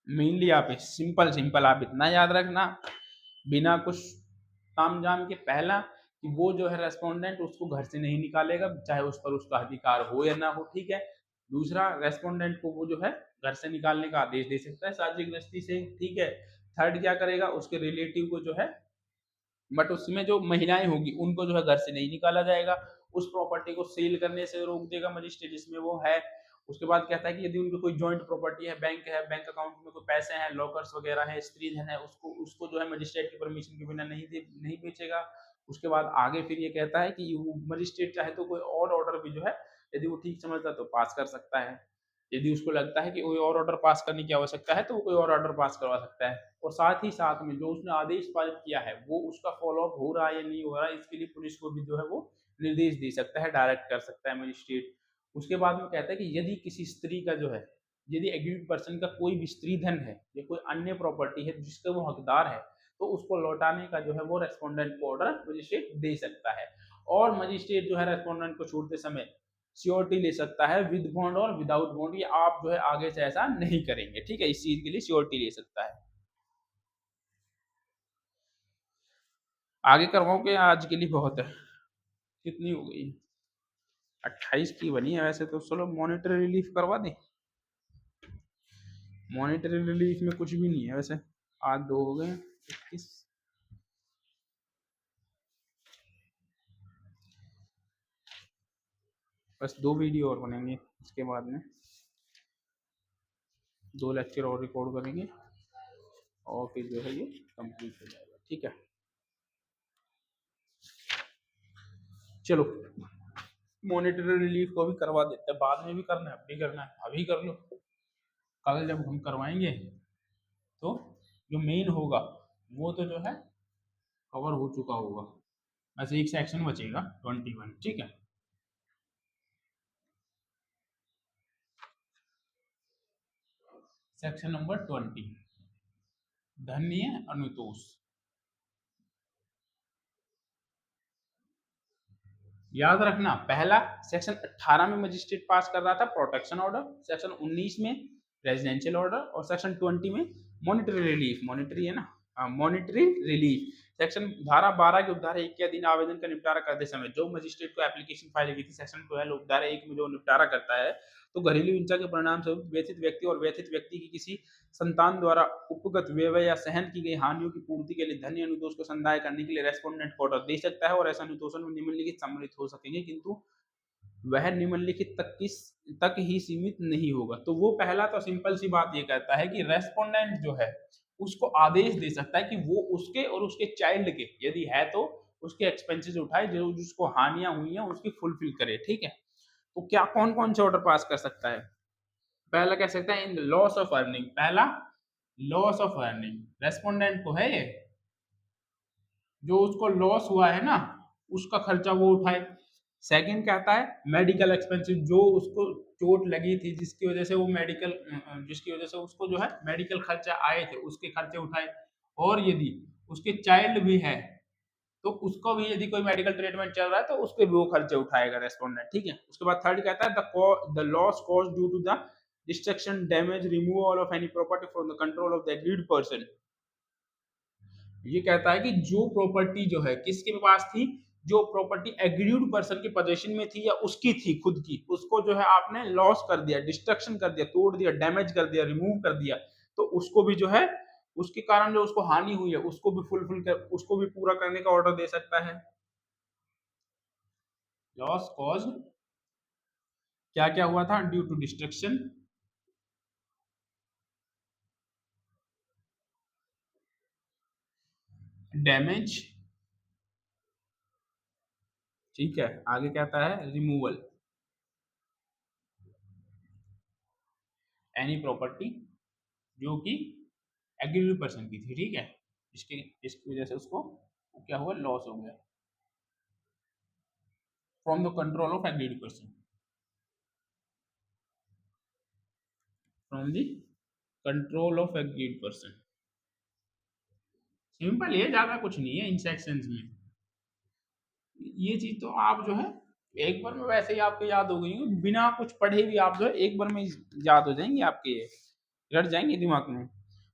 मेनली आप सिंपल सिंपल आप इतना याद रखना, बिना कुछ ताम झाम के, पहला कि वो जो है रेस्पोंडेंट उसको घर से नहीं निकालेगा, चाहे उस पर उसका अधिकार हो या ना हो, ठीक है। दूसरा, रेस्पोंडेंट को वो जो है घर से निकालने का आदेश दे सकता है सार्वजनिक दृष्टि से, ठीक है। थर्ड क्या करेगा, उसके रिलेटिव को जो है, बट उसमें जो महिलाएं होंगी उनको जो है घर से नहीं निकाला जाएगा, उस प्रॉपर्टी को सेल करने से रोक देगा मजिस्ट्रेट जिसमें वो है। उसके बाद कहता है कि यदि उनकी कोई जॉइंट प्रॉपर्टी है, बैंक अकाउंट में कोई पैसे हैं, लॉकर्स वगैरह है, स्त्रीधन है, उसको उसको जो है मजिस्ट्रेट की परमिशन के बिना नहीं बेचेगा। उसके बाद आगे फिर ये कहता है कि मजिस्ट्रेट चाहे तो कोई और ऑर्डर भी जो है, यदि वो ठीक समझता है तो पास कर सकता है, यदि उसको लगता है कि कोई और ऑर्डर पास करने की आवश्यकता है तो वो कोई और ऑर्डर पास करवा सकता है। और साथ ही साथ में जो उसने आदेश पारित किया है वो उसका फॉलो अप हो रहा है या नहीं हो रहा है, इसके लिए पुलिस को भी जो है वो निर्देश दे सकता है, डायरेक्ट कर सकता है मजिस्ट्रेट। उसके बाद में कहता है कि यदि किसी स्त्री का जो है, यदि एग्रीड पर्सन का कोई भी स्त्री धन है या कोई अन्य प्रॉपर्टी है जिसका वो हकदार है, तो उसको लौटाने का जो है वो रेस्पोंडेंट को ऑर्डर मजिस्ट्रेट दे सकता है। और मजिस्ट्रेट जो है रेस्पोंडेंट को छोड़ते समय श्योरिटी ले सकता है विद बॉन्ड और विदाउट बॉन्ड, ये आप जो है आगे से ऐसा नहीं करेंगे, ठीक है, इस चीज के लिए श्योरिटी ले सकता है। आगे करवाओगे, आज के लिए बहुत है, कितनी हो गई, 28 की बनी है वैसे तो, चलो मॉनिटरी रिलीफ करवा दें। मॉनिटरी रिलीफ में कुछ भी नहीं है वैसे, आज 2 हो गए, 21। बस 2 वीडियो और बनेंगे, इसके बाद में 2 लेक्चर और रिकॉर्ड करेंगे और फिर जो है ये कंप्लीट हो जाएगा, ठीक है। चलो मॉनिटरी रिलीफ को भी करवा देते हैं, बाद में भी करना है, अभी करना है, अभी कर लो, कल जब हम करवाएंगे तो जो मेन होगा वो तो जो है कवर हो चुका होगा, बस एक सेक्शन बचेगा 21, ठीक है। सेक्शन नंबर 20, धन्य अनुतोष। याद रखना, पहला सेक्शन 18 में मजिस्ट्रेट पास कर रहा था प्रोटेक्शन ऑर्डर, सेक्शन 19 में रेजिडेंशियल ऑर्डर और सेक्शन 20 में मॉनिटरी रिलीफ, मॉनिटरी है ना, मॉनिटरी रिलीफ। सेक्शन धारा 12 के उपधारा 1 के अधीन आवेदन का निपटारा करते समय जो मजिस्ट्रेट को एप्लीकेशन फाइल हुई थी सेक्शन 12 उपधारा 1 में जो निपटारा करता है, तो घरेलू हिंसा के परिणाम स्वरूप व्यथित व्यक्ति और व्यथित व्यक्ति की किसी संतान द्वारा उपगत व्यय या सहन की गई हानियों की पूर्ति के लिए धन्य अनुतोष को संदाय करने के लिए रेस्पोंडेंट को ऑर्डर दे सकता है और ऐसा अनुतोषण में निम्नलिखित सम्मिलित हो सकेंगे, किंतु वह निम्नलिखित तक ही सीमित नहीं होगा। तो वो पहला तो सिंपल सी बात ये कहता है कि रेस्पोंडेंट जो है उसको आदेश दे सकता है कि वो उसके और उसके चाइल्ड के यदि है तो उसके एक्सपेंसेस उठाए जो जिसको हानियां हुई हैं उसकी फुलफिल करे। ठीक है, तो क्या कौन कौन से ऑर्डर पास कर सकता है? पहला कह सकता है इन लॉस ऑफ अर्निंग, पहला लॉस ऑफ अर्निंग रेस्पोंडेंट को है ये, जो उसको लॉस हुआ है ना उसका खर्चा वो उठाए। सेकंड कहता है मेडिकल एक्सपेंसिव, जो उसको चोट लगी थी जिसकी वजह से वो जिसकी वजह से उसको जो है मेडिकल खर्चा आए थे उसके खर्चे उठाए। और यदि उसके चाइल्ड भी है तो उसको भी यदि कोई मेडिकल ट्रीटमेंट चल रहा है तो उसके भी वो खर्चे उठाएगा रेस्पोंडेंट। ठीक है, उसके बाद थर्ड कहता है the loss cause due to the destruction damage removal of any property from the control of the aggrieved person. ये कहता है कि जो प्रॉपर्टी जो है किसके पास थी, जो प्रॉपर्टी एग्रीड पर्सन के पोजीशन में थी या उसकी थी खुद की, उसको जो है आपने लॉस कर दिया, डिस्ट्रक्शन कर दिया, तोड़ दिया, डैमेज कर दिया, रिमूव कर दिया, तो उसको भी जो है उसके कारण जो उसको हानि हुई है उसको भी फुलफिल कर उसको भी पूरा करने का ऑर्डर दे सकता है। लॉस कॉज क्या क्या हुआ था? ड्यू टू डिस्ट्रक्शन, डैमेज, ठीक है, आगे कहता है रिमूवल एनी प्रॉपर्टी जो कि एग्रीड पर्सन की थी। ठीक है, इसकी वजह से उसको क्या हुआ, लॉस हो गया from the control of agreed person, from the control of agreed person. Simple है, ज्यादा कुछ नहीं है इन सेक्शंस में। ये चीज तो आप जो है एक बार में वैसे ही आपको याद हो गई, बिना कुछ पढ़े भी आप जो है एक बार में याद हो जाएंगे, आपके रट जाएंगे दिमाग में।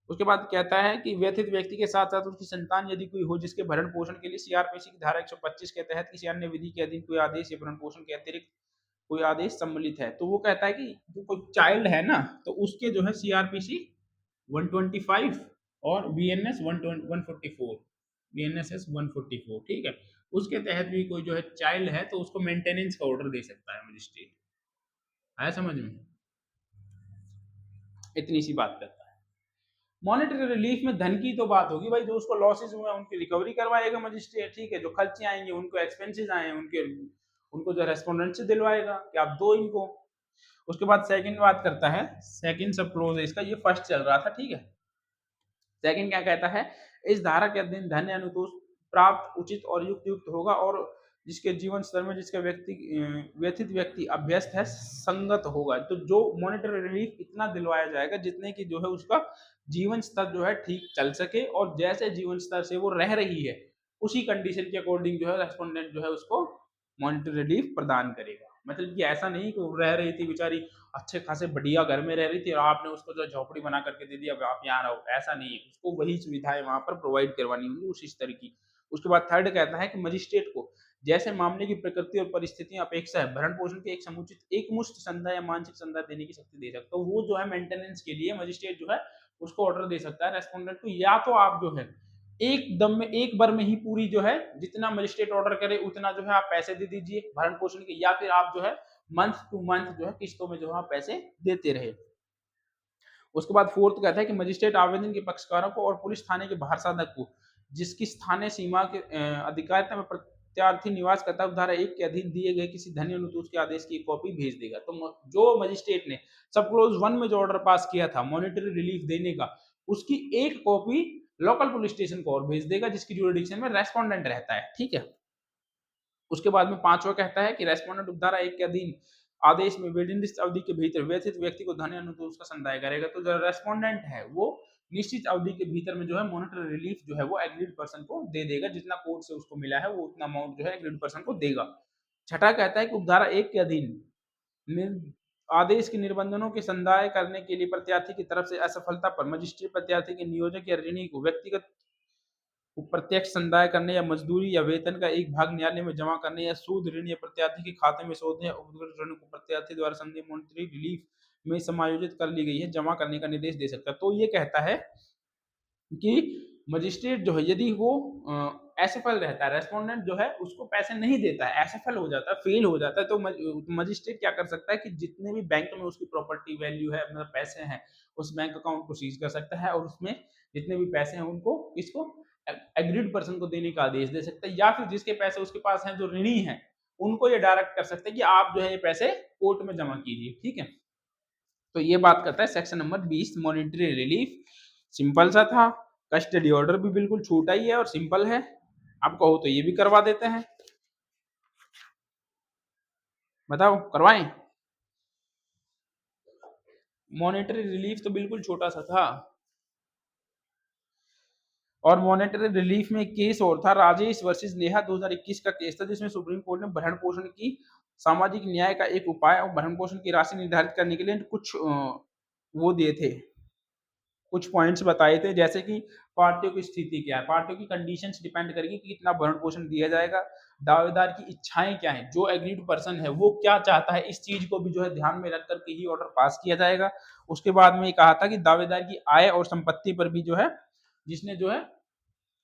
उसके बाद कहता है कि व्यथित व्यक्ति के साथ साथ उसकी संतान यदि कोई हो जिसके भरण पोषण के लिए सीआरपीसी की धारा 125 के तहत किसी अन्य विधि के अधीन कोई आदेश या भरण पोषण के अतिरिक्त कोई आदेश सम्मिलित है, तो वो कहता है कि जो कोई चाइल्ड है ना तो उसके जो है सीआरपीसी 125 और बीएनएस 144, बीएनएसएस 144, ठीक है, उसके तहत भी कोई जो है चाइल्ड है तो उसको मेंटेनेंस का ऑर्डर दे सकता है मजिस्ट्रेट। आया समझ में? इतनी सी बात करता है। मॉनेटरी रिलीफ में धन की तो बात होगी भाई, जो उसको लॉसेस हुए उनकी रिकवरी करवाएगा मजिस्ट्रेट। ठीक है, जो खर्चे आएंगे उनको एक्सपेंसेस आए उनके उनको जो रेस्पोंडेंट से दिलवाएगा कि आप दो इनको। उसके बाद सेकंड बात करता है, सेकंड सब क्लोज है इसका, ये फर्स्ट चल रहा था। ठीक है, सेकंड क्या कहता है, इस धारा के अधीन धन्य अनुतोष प्राप्त उचित और युक्त होगा और जिसके जीवन स्तर में जिसका व्यथित व्यक्ति अभ्यस्त है संगत होगा। तो जो मॉनेटरी रिलीफ इतना दिलवाया जाएगा जितने की जो है उसका जीवन स्तर जो है ठीक चल सके, और जैसे जीवन स्तर से वो रह रही है उसी कंडीशन के अकॉर्डिंग जो है रेस्पोंडेंट जो है उसको मॉनेटरी रिलीफ प्रदान करेगा। मतलब कि ऐसा नहीं कि वो रह रही थी बेचारी अच्छे खासे बढ़िया घर में रह रही थी और आपने उसको जो झोपड़ी बना करके दे दिया, अब आप यहाँ रहो, ऐसा नहीं है। उसको वही सुविधाएं वहां पर प्रोवाइड करवानी होंगी उसी स्तर की। उसके बाद थर्ड कहता है कि मजिस्ट्रेट को जैसे मामले की प्रकृति और परिस्थितियां अपेक्षा है भरण पोषण के एक समुचित एक मुश्त संदा या मानसिक संदा देने की शक्ति दे सकता है। तो वो जो है मेंटेनेंस के लिए मजिस्ट्रेट जो है उसको ऑर्डर दे सकता है रेस्पोंडेंट को, या तो आप जो है एक दम में एक बार में ही पूरी जो है जितना मजिस्ट्रेट ऑर्डर करे उतना जो है आप पैसे दे दीजिए भरण पोषण के, या फिर आप जो है मंथ टू मंथ जो है किस्तों में जो है पैसे देते रहे। उसके बाद फोर्थ कहता है कि मजिस्ट्रेट आवेदन के पक्षकारों को और पुलिस थाने के बाहर साधक को जिसकी स्थानीय सीमा के अधिकारिता में प्रत्यार्थी निवास करता है धारा 1 के अधीन दिए गए किसी धन्य अनुतोष के आदेश की कॉपी भेज देगा। तो जो मजिस्ट्रेट ने सब क्लोज 1 में जो ऑर्डर पास किया था मॉनिटरी रिलीफ देने का, उसकी एक कॉपी लोकल पुलिस स्टेशन को और भेज देगा जिसकी जुरिडिक्शन में रेस्पोंडेंट रहता है। ठीक है, उसके बाद में पांचवा कहता है कि रेस्पोंडेंट उपधारा 1 के अधीन आदेश में निर्दिष्ट अवधि के भीतर व्यथित व्यक्ति को धन्य अनुतोष का संदाय करेगा। तो जो रेस्पोंडेंट है वो निश्चित अवधि के भीतर में जो है मॉनेटरी रिलीफ जो है वो एग्रीड पर्सन को दे देगा, जितना कोर्ट से उसको मिला है वो उतना अमाउंट जो है एग्रीड पर्सन को देगा। छठा कहता है कि उपधारा 1 के अधीन आदेश के निबंधनों के संदाय करने के लिए प्रत्यार्थी की तरफ से असफलता पर मजिस्ट्रेट प्रत्यार्थी के नियोजक या ऋणी को व्यक्तिगत वो प्रत्यक्ष संदाय करने या मजदूरी या वेतन का एक भाग न्यायालय में जमा करने या सूद ऋण या प्रत्याशी के खाते में शोधने या उपयुक्त ऋण को प्रत्याशी द्वारा संदेह मॉनिटरी रिलीफ में समायोजित कर ली गई है जमा करने का निर्देश दे सकता है। तो ये कहता है कि मजिस्ट्रेट जो है यदि वो असफल रहता है, रेस्पोंडेंट जो है उसको पैसे नहीं देता है, असफल हो जाता है, फेल हो जाता है, तो मजिस्ट्रेट क्या कर सकता है कि जितने भी बैंक में उसकी प्रॉपर्टी वैल्यू है, मतलब पैसे हैं, उस बैंक अकाउंट को सीज कर सकता है और उसमें जितने भी पैसे हैं उनको इसको एग्रीड पर्सन को देने का आदेश दे सकता है, या फिर जिसके पैसे उसके पास हैं जो ऋणी हैं उनको ये डायरेक्ट कर सकते हैं कि आप जो है ये पैसे कोर्ट में जमा कीजिए। ठीक है, तो ये बात करता है section number 20 monetary relief. Simple सा था, कस्टडी ऑर्डर भी बिल्कुल छोटा ही है और सिंपल है, आप कहो तो ये भी करवा देते हैं, बताओ करवाएं। मॉनिटरी रिलीफ तो बिल्कुल छोटा सा था। और मॉनेटरी रिलीफ में केस और था राजेश वर्सेस नेहा 2021 का केस था, जिसमें सुप्रीम कोर्ट ने भरण पोषण की सामाजिक न्याय का एक उपाय और भरण पोषण की राशि निर्धारित करने के लिए कुछ वो दिए थे, कुछ पॉइंट्स बताए थे, जैसे कि पार्टियों की स्थिति क्या है, पार्टियों की कंडीशंस डिपेंड करेगी कि कितना भरण पोषण दिया जाएगा, दावेदार की इच्छाएं क्या हैं, जो एग्रीड पर्सन है वो क्या चाहता है, इस चीज को भी जो है ध्यान में रख करके ही ऑर्डर पास किया जाएगा। उसके बाद में ये कहा था कि दावेदार की आय और संपत्ति पर भी जो है, जिसने जो है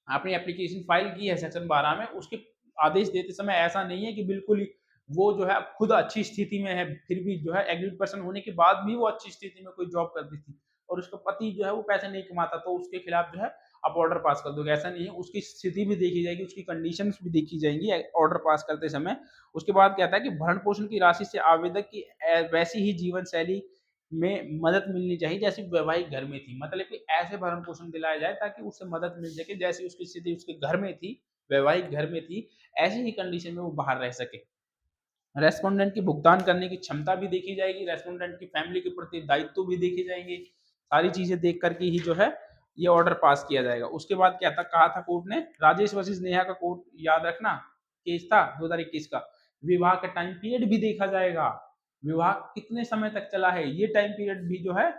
अपनी एप्लीकेशन फाइल की है सेक्शन 12 में, उसके आदेश देते समय ऐसा नहीं है कि बिल्कुल ही वो जो है खुद अच्छी स्थिति में है, फिर भी जो है एग्रीड पर्सन होने के बाद भी वो अच्छी स्थिति में कोई जॉब करती थी और उसका पति जो है वो पैसे नहीं कमाता, तो उसके खिलाफ जो है आप ऑर्डर पास कर दोगे, ऐसा नहीं है, उसकी स्थिति भी देखी जाएगी, उसकी कंडीशंस भी देखी जाएंगी ऑर्डर पास करते समय। उसके बाद कहता है कि भरण पोषण की राशि से आवेदक की वैसी ही जीवन शैली में मदद मिलनी चाहिए जैसे वैवाहिक घर में थी, मतलब कि ऐसे भरण पोषण दिलाया जाए ताकि उससे मदद मिल सके, जैसी उसकी स्थिति उसके घर में थी, वैवाहिक घर में थी, ऐसी ही कंडीशन में वो बाहर रह सके। रेस्पोंडेंट की भुगतान करने की क्षमता भी देखी जाएगी, रेस्पोंडेंट की फैमिली के प्रति दायित्व भी देखे जाएंगे, सारी चीजें देख करके ही जो है ये ऑर्डर पास किया जाएगा। उसके बाद क्या था, कहा था कोर्ट ने, राजेश वर्सेस नेहा का कोर्ट याद रखना केस था 2021 का, विवाह का टाइम पीरियड भी देखा जाएगा, विवाह कितने समय तक चला है ये टाइम पीरियड भी जो है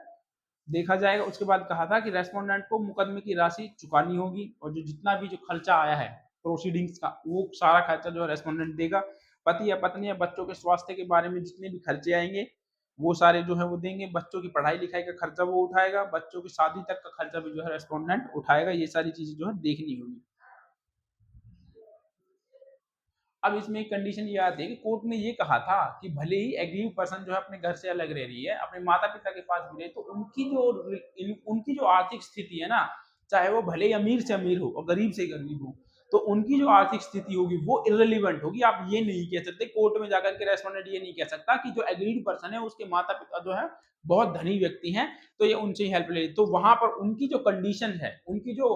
देखा जाएगा। उसके बाद कहा था कि रेस्पोंडेंट को मुकदमे की राशि चुकानी होगी और जो जितना भी जो खर्चा आया है प्रोसीडिंग्स का वो सारा खर्चा जो है रेस्पोंडेंट देगा। पति या पत्नी या बच्चों के स्वास्थ्य के बारे में जितने भी खर्चे आएंगे वो सारे जो है वो देंगे, बच्चों की पढ़ाई लिखाई का खर्चा वो उठाएगा, बच्चों की शादी तक का खर्चा भी जो है रेस्पोंडेंट उठाएगा, ये सारी चीजें जो है देखनी होगी। अब इसमें एक कंडीशन ये आती है कि कोर्ट ने ये कहा था कि भले ही एग्रीव पर्सन जो है अपने घर से अलग रह रही है, अपने माता पिता के पास भी रहे, तो उनकी जो आर्थिक स्थिति है ना, चाहे वो भले ही अमीर से अमीर हो और गरीब से गरीब हो, तो उनकी जो आर्थिक स्थिति होगी वो इररिलेवेंट होगी। आप ये नहीं कह सकते कोर्ट में जाकर के रेस्पोंडेंट ये नहीं कह सकता कि जो एग्रीड पर्सन है उसके माता पिता जो है बहुत धनी व्यक्ति हैं तो ये उनसे ही हेल्प ले, तो वहां पर उनकी जो कंडीशन है, उनकी जो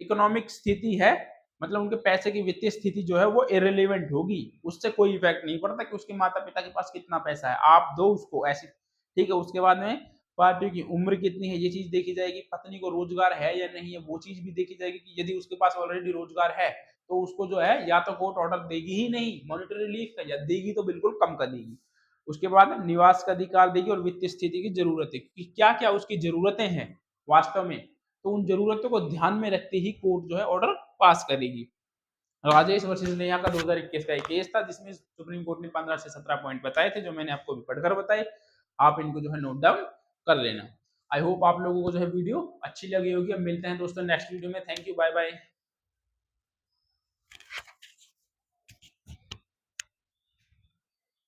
इकोनॉमिक स्थिति है, मतलब उनके पैसे की वित्तीय स्थिति जो है वो इरेलीवेंट होगी, उससे कोई इफेक्ट नहीं पड़ता कि उसके माता पिता के पास कितना पैसा है, आप दो उसको ऐसी। ठीक है, उसके बाद में पार्टी की उम्र कितनी है ये चीज देखी जाएगी, पत्नी को रोजगार है या नहीं है वो चीज भी देखी जाएगी कि यदि उसके पास ऑलरेडी रोजगार है तो उसको जो है या तो कोर्ट ऑर्डर देगी ही नहीं मॉनिटरी रिलीफ का, या देगी तो बिल्कुल कम कर देगी। उसके बाद निवास का अधिकार देगी और वित्तीय स्थिति की जरूरत है कि क्या क्या उसकी जरूरतें हैं वास्तव में, तो उन जरूरतों को ध्यान में रखते ही कोर्ट जो है ऑर्डर पास करेगी। राजेश वर्सेस नेहा का 2021 का एक केस था जिसमें सुप्रीम कोर्ट ने 15 से 17 पॉइंट बताए थे जो मैंने आपको भी पढ़कर बताए, आप इनको जो है नोट डाउन कर लेना। आई होप आप लोगों को जो है वीडियो अच्छी लगी होगी। अब मिलते हैं दोस्तों नेक्स्ट वीडियो में। Thank you, bye bye.